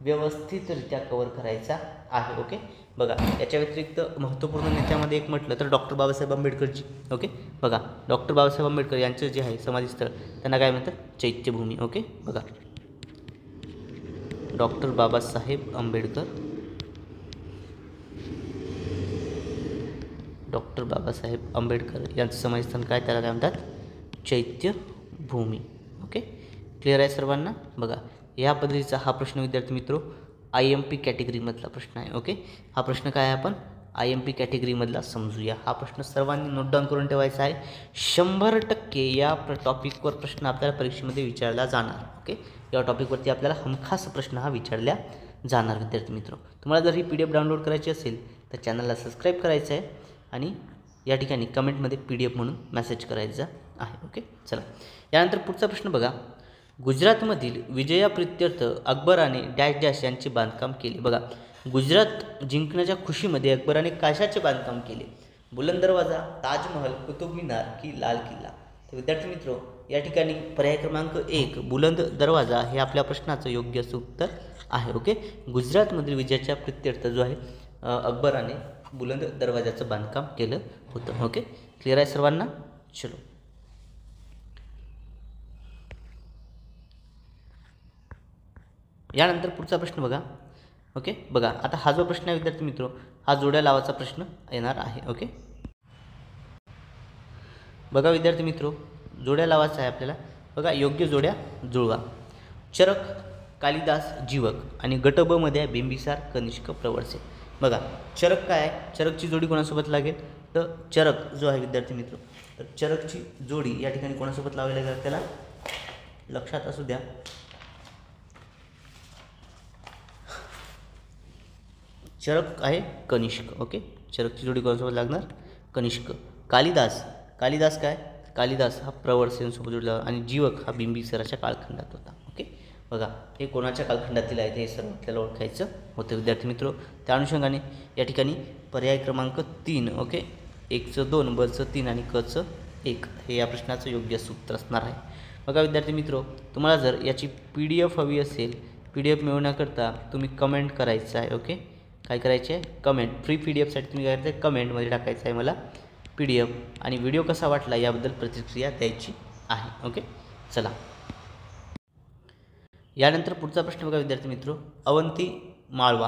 Speaker 1: व्यवस्थितरित्या कव्हर करायचा आहे. ओके बघा याच्या व्यतिरिक्त महत्त्वपूर्ण नेत्यामध्ये एक म्हटलं तर डॉक्टर बाबासाहेब आंबेडकरजी. ओके बघा डॉक्टर बाबासाहेब आंबेडकर यांचं जे आहे समाधीस्थळ त्यांना काय म्हणतात चैत्यभूमी. ओके बघा डॉक्टर बाबासाहेब आंबेडकर, डॉक्टर बाबासाहेब आंबेडकर यांचं समाधीस्थान काय त्याला काय म्हणतात चैत्यभूमी. ओके क्लिअर आहे सर्वांना. बघा या पद्धतीचा हा प्रश्न विद्यार्थी मित्रो IMP कॅटेगरीमधला प्रश्न आहे. ओके हा प्रश्न काय आहे आपण IMP कॅटेगरीमधला समजूया. हा प्रश्न सर्वांनी नोट डाऊन करून ठेवायचा आहे. 100% या टॉपिकवर प्रश्न आपल्याला परीक्षेमध्ये विचारला जाणार. ओके या टॉपिकवरती आपल्याला हमखास प्रश्न हा विचारला जाणार विद्यार्थी मित्र. तुम्हाला जर ही PDF डाउनलोड करायची असेल तर चॅनलला सबस्क्राईब करायचं आहे आणि या ठिकाणी कमेंटमध्ये PDF म्हणून मेसेज करायचा आहे. ओके चला यानंतर पुढचा प्रश्न बघा. गुजरातमधील विजयाप्रित्यर्थ अकबराने डॅश डॅश यांचे बांधकाम केले. बघा गुजरात जिंकण्याच्या खुशीमध्ये अकबराने कशाचे बांधकाम केले. बुलंद दरवाजा, ताजमहल, कुतुब मिनार की लाल किल्ला. तर विद्यार्थी मित्रो या ठिकाणी पर्याय क्रमांक 1 बुलंद दरवाजा हे आपल्या प्रश्नाचं योग्य उत्तर आहे. ओके गुजरातमधील विजयाच्या प्रित्यर्थ जो आहे अकबराने बुलंद दरवाजाचं बांधकाम केलं होतं. ओके क्लिअर आहे सर्वांना. चलो यानंतर पुढचा प्रश्न बघा. ओके बघा आता हा जो प्रश्न आहे विद्यार्थी मित्रो हा जोड्या लावाचा प्रश्न येणार आहे. ओके बघा विद्यार्थी मित्रो जोड्या लावाचा आहे आपल्याला. बघा योग्य जोड्या जुळवा. चरक, कालिदास, जीवक आणि गट ब मध्ये आहे बिंबिसार, कनिष्क, प्रवरसे. बघा चरक काय आहे चरकची जोडी कोणासोबत लागेल तर चरक जो आहे विद्यार्थी मित्रो तर चरकची जोडी या ठिकाणी कोणासोबत लावावी लागेल त्याला लक्षात असू द्या. चरक आहे कनिष्क. ओके चरकची जोडी कोणासोबत लागणार कनिष्क. कालिदास, कालिदास काय कालिदास हा प्रवरसेंसोबत जोडला आणि जीवक हा बिंबिसाराच्या कालखंडात होता. ओके बघा हे कोणाच्या कालखंडातील आहेत हे सर्व आपल्याला ओळखायचं होतं विद्यार्थी मित्रो. त्या अनुषंगाने या ठिकाणी पर्याय क्रमांक 3 ओके 1चं 2 बचं 3 आणि कचं 1 हे या प्रश्नाचं योग्य सूत्र असणार आहे. बघा विद्यार्थी मित्रो तुम्हाला जर याची PDF हवी असेल PDF मिळवण्याकरता तुम्ही कमेंट करायचं आहे. ओके काय करायचे आहे कमेंट फ्री PDFसाठी तुम्ही काय करायचं आहे कमेंटमध्ये टाकायचं आहे मला PDF आणि व्हिडिओ कसा वाटला याबद्दल प्रतिक्रिया द्यायची आहे. ओके चला यानंतर पुढचा प्रश्न बघा विद्यार्थी मित्रो अवंती माळवा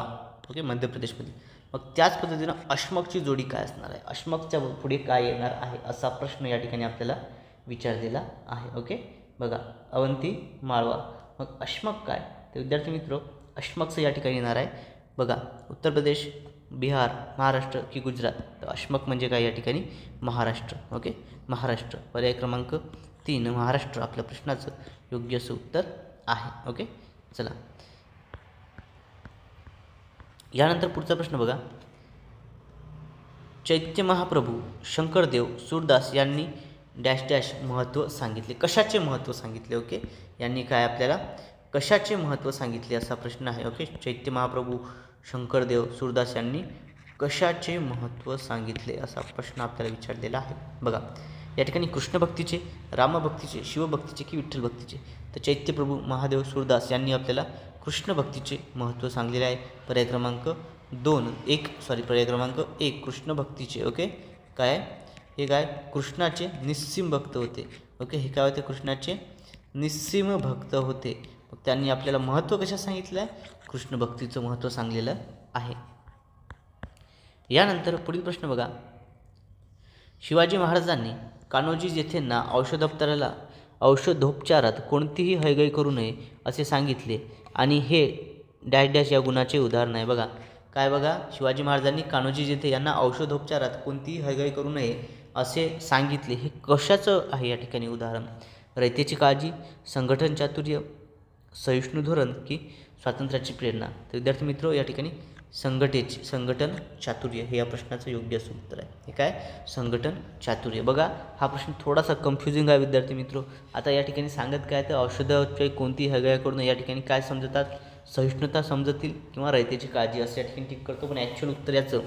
Speaker 1: ओके मध्य प्रदेशमध्ये. मग त्याच पद्धतीनं अश्मकची जोडी काय असणार आहे अश्मकच्या पुढे काय येणार आहे असा प्रश्न या ठिकाणी आपल्याला विचारलेला आहे. ओके बघा अवंती माळवा मग अश्मक काय तर विद्यार्थी मित्रो अश्मकचं या ठिकाणी येणार आहे. बघा उत्तर प्रदेश, बिहार, महाराष्ट्र की गुजरात तर अश्मक म्हणजे काय या ठिकाणी महाराष्ट्र. ओके महाराष्ट्र पर्याय क्रमांक 3 महाराष्ट्र आपल्या प्रश्नाचं योग्य असं उत्तर आहे. ओके चला यानंतर पुढचा प्रश्न बघा. चैत्य महाप्रभू शंकरदेव सूरदास यांनी डॅश डॅश महत्त्व सांगितले. कशाचे महत्त्व सांगितले. ओके यांनी काय आपल्याला कशाचे महत्त्व सांगितले असा प्रश्न आहे. ओके चैत्य महाप्रभू शंकरदेव सूरदास यांनी कशाचे महत्त्व सांगितले असा प्रश्न आपल्याला विचारलेला आहे. बघा या ठिकाणी कृष्णभक्तीचे, रामभक्तीचे, शिवभक्तीचे की विठ्ठल भक्तीचे तर चैत्यप्रभू महादेव सूरदास यांनी आपल्याला कृष्णभक्तीचे महत्त्व सांगलेले आहे. पर्याय क्रमांक 1 कृष्णभक्तीचे. ओके काय हे काय कृष्णाचे निस्सीम भक्त होते. ओके हे काय होते कृष्णाचे निस्सीम भक्त होते. मग त्यांनी आपल्याला महत्त्व कशा सांगितलं आहे कृष्ण भक्तीचं महत्त्व सांगलेलं आहे. यानंतर पुढील प्रश्न बघा. शिवाजी महाराजांनी कान्होजी जेठेंना औषधोपचारात कोणतीही हयगय करू नये असे सांगितले आणि हे डॅश डॅश या गुणाचे उदाहरण आहे. बघा काय बघा शिवाजी महाराजांनी कान्होजी जेठे यांना औषधोपचारात कोणतीही हयगय करू नये असे सांगितले हे कशाचं आहे या ठिकाणी उदाहरण. रयतेची काळजी, संघटन चातुर्य, सहिष्णू धोरण की स्वातंत्र्याची प्रेरणा. तर विद्यार्थी मित्र या ठिकाणी संघटन चातुर्य हे या प्रश्नाचं योग्य असं उत्तर आहे. हे काय संघटन चातुर्य. बघा हा प्रश्न थोडासा कन्फ्युजिंग आहे विद्यार्थी मित्रो. आता या ठिकाणी सांगत काय तर औषधाची कोणती हगयाकडून या ठिकाणी काय समजतात, सहिष्णुता समजतील किंवा रयतेची काळजी असं या ठिकाणी टिक करतो. पण ॲक्च्युअल उत्तर याचं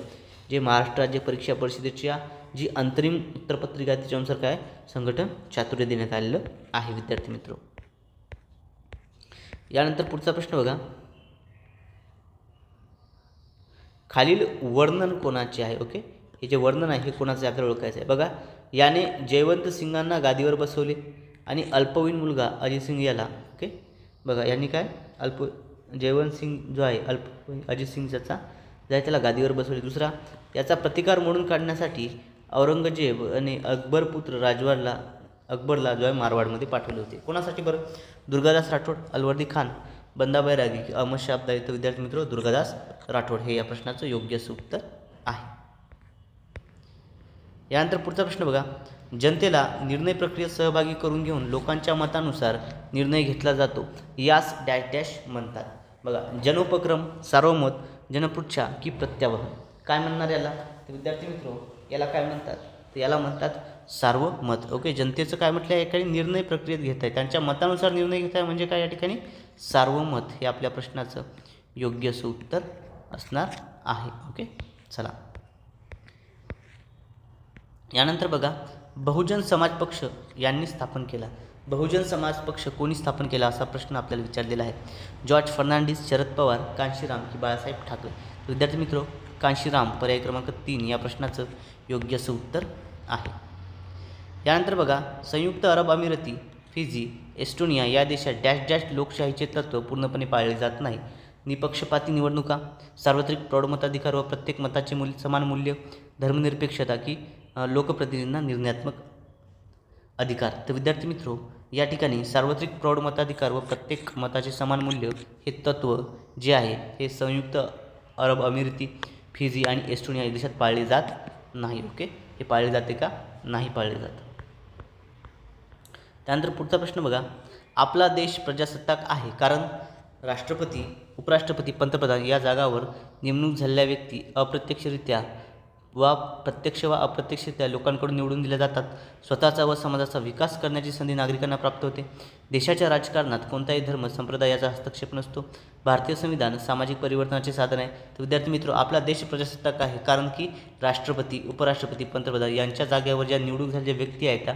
Speaker 1: जे महाराष्ट्र राज्य परीक्षा परिषदेच्या जी अंतरिम उत्तरपत्रिका आहे त्याच्यानुसार काय संघटन चातुर्य देण्यात आलेलं आहे विद्यार्थी मित्रो. यानंतर पुढचा प्रश्न बघा, खालील वर्णन कोणाचे आहे. ओके, हे जे वर्णन आहे हे कोणाचे आपल्याला ओळखायचं आहे. बघा, याने जयवंत सिंगांना गादीवर बसवले आणि अल्पवयीन मुलगा अजित सिंग याला, ओके बघा यांनी काय जयवंत सिंग जो आहे अल्पवयीन अजित सिंग ज्याचा त्याला गादीवर बसवले. दुसरा, त्याचा प्रतिकार मोडून काढण्यासाठी औरंगजेब आणि अकबरपुत्र अकबरला जो आहे मारवाडमध्ये पाठवले होते. कोणासाठी बरं, दुर्गादास राठोड, अलवर्दी खान, बंदाबाई रागी, अहमद शाह अब्दाली. तर विद्यार्थी मित्र दुर्गादास राठोड हे या प्रश्नाचं योग्य असं उत्तर आहे. यानंतर पुढचा प्रश्न बघा, जनतेला निर्णय प्रक्रियेत सहभागी करून घेऊन लोकांच्या मतानुसार निर्णय घेतला जातो यास डॅश डॅश म्हणतात. बघा, जनोपक्रम, सार्वमत, जनपृच्छा की प्रत्यावहन. काय म्हणणार याला, तर विद्यार्थी मित्र याला काय म्हणतात, तर याला म्हणतात सार्वमत. ओके, जनतेचं काय म्हटलं आहे, या ठिकाणी निर्णय प्रक्रियेत घेत आहे, त्यांच्या मतानुसार निर्णय घेत आहे म्हणजे काय या ठिकाणी सार्वमत हे आपल्या प्रश्नाचं योग्य असं उत्तर असणार आहे. ओके, चला यानंतर बघा, बहुजन समाज पक्ष यांनी स्थापन केला. बहुजन समाज पक्ष कोणी स्थापन केला असा प्रश्न आपल्याला विचारलेला आहे. जॉर्ज फर्नांडिस, शरद पवार, कांशीराम की बाळासाहेब ठाकरे. विद्यार्थी मित्र कांशीराम पर्याय क्रमांक 3 या प्रश्नाचं योग्य असं उत्तर आहे. यानंतर बघा, संयुक्त अरब अमिराती, फिजी, एस्टोनिया या देशात डॅश डॅश लोकशाहीचे तत्त्व पूर्णपणे पाळले जात नाही. निपक्षपाती निवडणुका, सार्वत्रिक प्रौढमताधिकार व प्रत्येक मताचे समान मूल्य, धर्मनिरपेक्षता की लोकप्रतिनिधींना निर्णयात्मक अधिकार. तर विद्यार्थी मित्रो या ठिकाणी सार्वत्रिक प्रौढ मताधिकार व प्रत्येक मताचे समान मूल्य हे तत्त्व जे आहे हे संयुक्त अरब अमिराती, फिजी आणि एस्टोनिया या देशात पाळले जात नाही. ओके, हे पाळले जाते का, नाही पाळले जात. त्यानंतर पुढचा प्रश्न बघा, आपला देश प्रजासत्ताक आहे कारण राष्ट्रपती, उपराष्ट्रपती, पंतप्रधान या जागावर नेमणूक झालेल्या व्यक्ती अप्रत्यक्षरित्या वा प्रत्यक्ष वा अप्रत्यक्षरित्या लोकांकडून निवडून दिल्या जातात. स्वतःचा व समाजाचा विकास करण्याची संधी नागरिकांना प्राप्त होते. देशाच्या राजकारणात कोणताही धर्म संप्रदायाचा हस्तक्षेप नसतो. भारतीय संविधान सामाजिक परिवर्तनाचे साधन आहे. तर विद्यार्थी मित्र आपला देश प्रजासत्ताक आहे कारण की राष्ट्रपती, उपराष्ट्रपती, पंतप्रधान यांच्या जागेवर ज्या निवडून झालेल्या व्यक्ती आहेत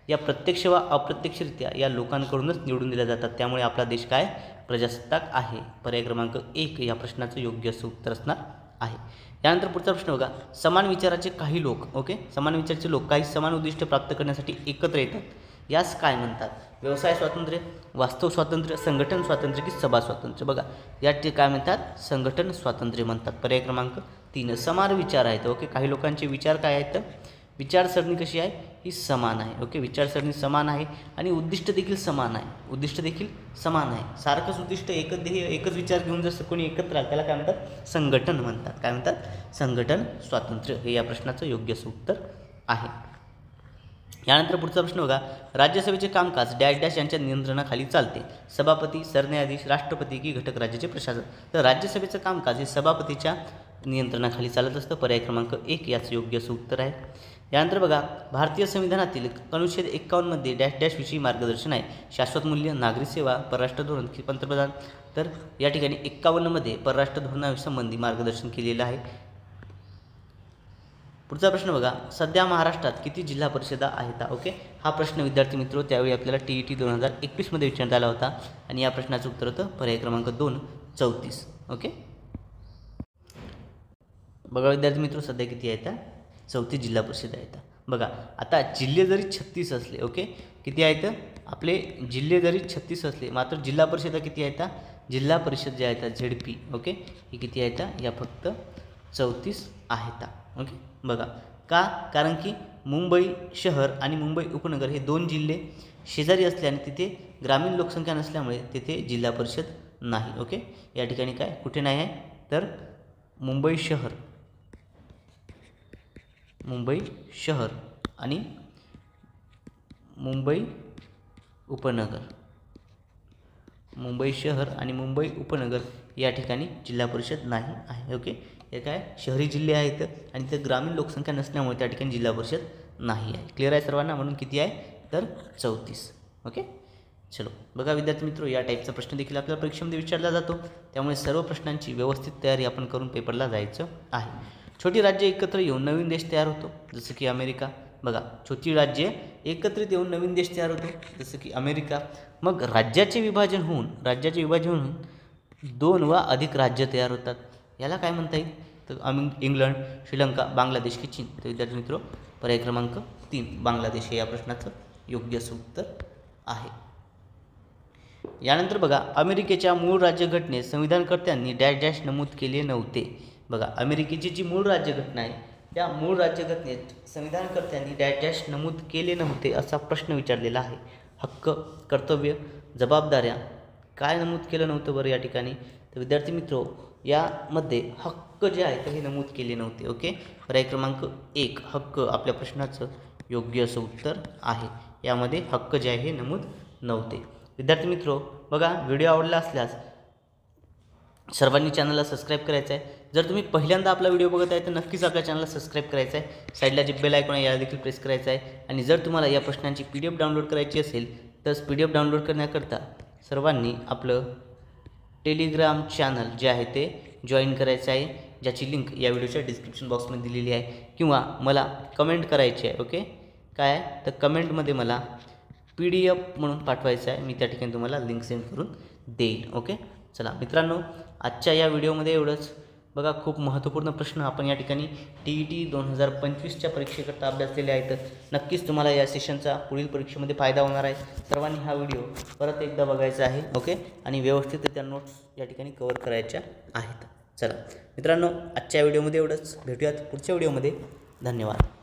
Speaker 1: या प्रत्यक्ष वा अप्रत्यक्षरित्या या लोकांकडूनच निवडून दिल्या जातात. त्यामुळे आपला देश काय प्रजासत्ताक आहे. पर्याय क्रमांक 1 या प्रश्नाचं योग्य असं उत्तर असणार आहे. यानंतर पुढचा प्रश्न बघा, समान विचाराचे काही लोक, ओके समान विचाराचे लोक काही समान उद्दिष्ट प्राप्त करण्यासाठी एकत्र येतात यास काय म्हणतात. व्यवसाय स्वातंत्र्य, वास्तव स्वातंत्र्य, संघटन स्वातंत्र्य की सभा स्वातंत्र्य. बघा या काय म्हणतात, संघटन स्वातंत्र्य म्हणतात. पर्याय क्रमांक 3 समान विचार आहेत. ओके, काही लोकांचे विचार काय आहेत, विचारसरणी कशी आहे ही समान आहे. ओके, विचारसरणी समान आहे आणि उद्दिष्ट देखील समान आहे. उद्दिष्ट देखील समान आहे. सारखंच उद्दिष्ट, एकच ध्येय, एकच विचार घेऊन जर कोणी एकत्र राहिलं त्याला काय म्हणतात, संघटन म्हणतात. काय म्हणतात, संघटन स्वातंत्र्य हे या प्रश्नाचं योग्य असं उत्तर आहे. यानंतर पुढचा प्रश्न बघा, राज्यसभेचे कामकाज डॅश डॅश यांच्या नियंत्रणाखाली चालते. सभापती, सरन्यायाधीश, राष्ट्रपती की घटक राज्याचे प्रशासक. तर राज्यसभेचं कामकाज हे सभापतीच्या नियंत्रणाखाली चालत असतं. पर्याय क्रमांक 1 याचं योग्य असं उत्तर आहे. यानंतर बघा, भारतीय संविधानातील अनुच्छेद 51 मध्ये डॅश डॅश विषयी मार्गदर्शन आहे. शाश्वत मूल्य, नागरी सेवा, परराष्ट्र धोरण की पंतप्रधान. तर या ठिकाणी 51 मध्ये परराष्ट्र धोरणासंबंधी मार्गदर्शन केलेलं आहे. पुढचा प्रश्न बघा, सध्या महाराष्ट्रात किती जिल्हा परिषदा आहेत. ओके, हा प्रश्न विद्यार्थी मित्र त्यावेळी आपल्याला TET 2021 मध्ये विचारण्यात आला होता आणि या प्रश्नाचं उत्तर होतं पर्याय क्रमांक 2 34. ओके, बघा विद्यार्थी मित्र सध्या किती आहेत, 34 जिल्हा परिषद आहेत. बघा आता जिल्हे जरी 36 असले, ओके किती आहेत आपले जिल्हे जरी 36 असले मात्र जिल्हा परिषदा किती आहेत, जिल्हा परिषद जे आहेत ZP, ओके ही किती आहेत, या फक्त 34 आहेत. ओके, बघा का, कारण की मुंबई शहर आणि मुंबई उपनगर हे 2 जिल्हे शेजारी असल्याने तिथे ग्रामीण लोकसंख्या नसल्यामुळे तिथे जिल्हा परिषद नाही. ओके, या ठिकाणी काय कुठे नाही आहे तर मुंबई शहर आणि मुंबई उपनगर मुंबई शहर आणि मुंबई उपनगर या ठिकाणी जिल्हा परिषद नाही आहे. ओके, हे काय शहरी जिल्हे आहेत आणि ते ग्रामीण लोकसंख्या नसल्यामुळे त्या ठिकाणी जिल्हा परिषद नाही आहे. क्लिअर आहे सर्वांना? म्हणून किती आहे तर 34. ओके, चलो बघा विद्यार्थी मित्रो, या टाईपचा प्रश्न देखील आपल्याला परीक्षेमध्ये विचारला जातो. त्यामुळे सर्व प्रश्नांची व्यवस्थित तयारी आपण करून पेपरला जायचं आहे. छोटी राज्ये एकत्र येऊन नवीन देश तयार होतो, जसं की अमेरिका. बघा, छोटी राज्ये एकत्रित येऊन नवीन देश तयार होतो, जसं की अमेरिका. मग राज्याचे विभाजन होऊन 2 वा अधिक राज्य तयार होतात. याला काय म्हणता येईल तर इंग्लंड, श्रीलंका, बांगलादेश की चीन. तर विद्यार्थी मित्रो, पर्याय क्रमांक 3 बांगलादेश हे या प्रश्नाचं योग्य असं उत्तर आहे. यानंतर बघा, अमेरिकेच्या मूळ राज्यघटनेत संविधानकर्त्यांनी डॅश डॅश नमूद केले नव्हते. बघा, अमेरिकेची जी मूळ राज्यघटना आहे त्या मूळ राज्यघटनेत संविधानकर्त्यांनी डॅश डॅश नमूद केले नव्हते असा प्रश्न विचारलेला आहे. हक्क, कर्तव्य, जबाबदाऱ्या काय नमूद केलं नव्हतं बरं या ठिकाणी? तर विद्यार्थी मित्रो, यामध्ये हक्क जे आहे ते हे नमूद केले नव्हते. ओके, पर्याय क्रमांक 1 हक्क आपल्या प्रश्नाचं योग्य असं उत्तर आहे. यामध्ये हक्क जे आहे हे नमूद नव्हते. विद्यार्थी मित्रो, बघा, व्हिडिओ आवडला असल्यास सर्वांनी चॅनलला सबस्क्राईब करायचं आहे. जर तुम्ही पहिल्यांदा आपला व्हिडिओ बघत आहे तर नक्कीच आपल्या चॅनलला सबस्क्राईब करायचं आहे. साईडला जे बेल आयकॉन आहे याला देखील प्रेस करायचं आहे. आणि जर तुम्हाला या प्रश्नांची PDF डाउनलोड करायची असेल तर PDF डाउनलोड करण्याकरता सर्वांनी आपलं टेलिग्राम चॅनल जे आहे ते जॉईन करायचं आहे, ज्याची लिंक या व्हिडिओच्या डिस्क्रिप्शन बॉक्समध्ये दिलेली आहे. किंवा मला कमेंट करायची आहे. ओके, काय आहे तर कमेंटमध्ये मला PDF म्हणून पाठवायचं आहे. मी त्या ठिकाणी तुम्हाला लिंक सेंड करून देईन. ओके, चला मित्रांनो, आजच्या या व्हिडिओमध्ये एवढंच. बघा, खूप महत्त्वपूर्ण प्रश्न आपण या ठिकाणी TET 2025च्या परीक्षेकरता अभ्यासलेले आहेत. नक्कीच तुम्हाला या सेशनचा पुढील परीक्षेमध्ये फायदा होणार आहे. सर्वांनी हा व्हिडिओ परत एकदा बघायचा आहे. ओके, आणि व्यवस्थितरित्या नोट्स या ठिकाणी कव्हर करायच्या आहेत. चला मित्रांनो, आजच्या व्हिडिओमध्ये एवढंच. भेटूयात पुढच्या व्हिडिओमध्ये. धन्यवाद.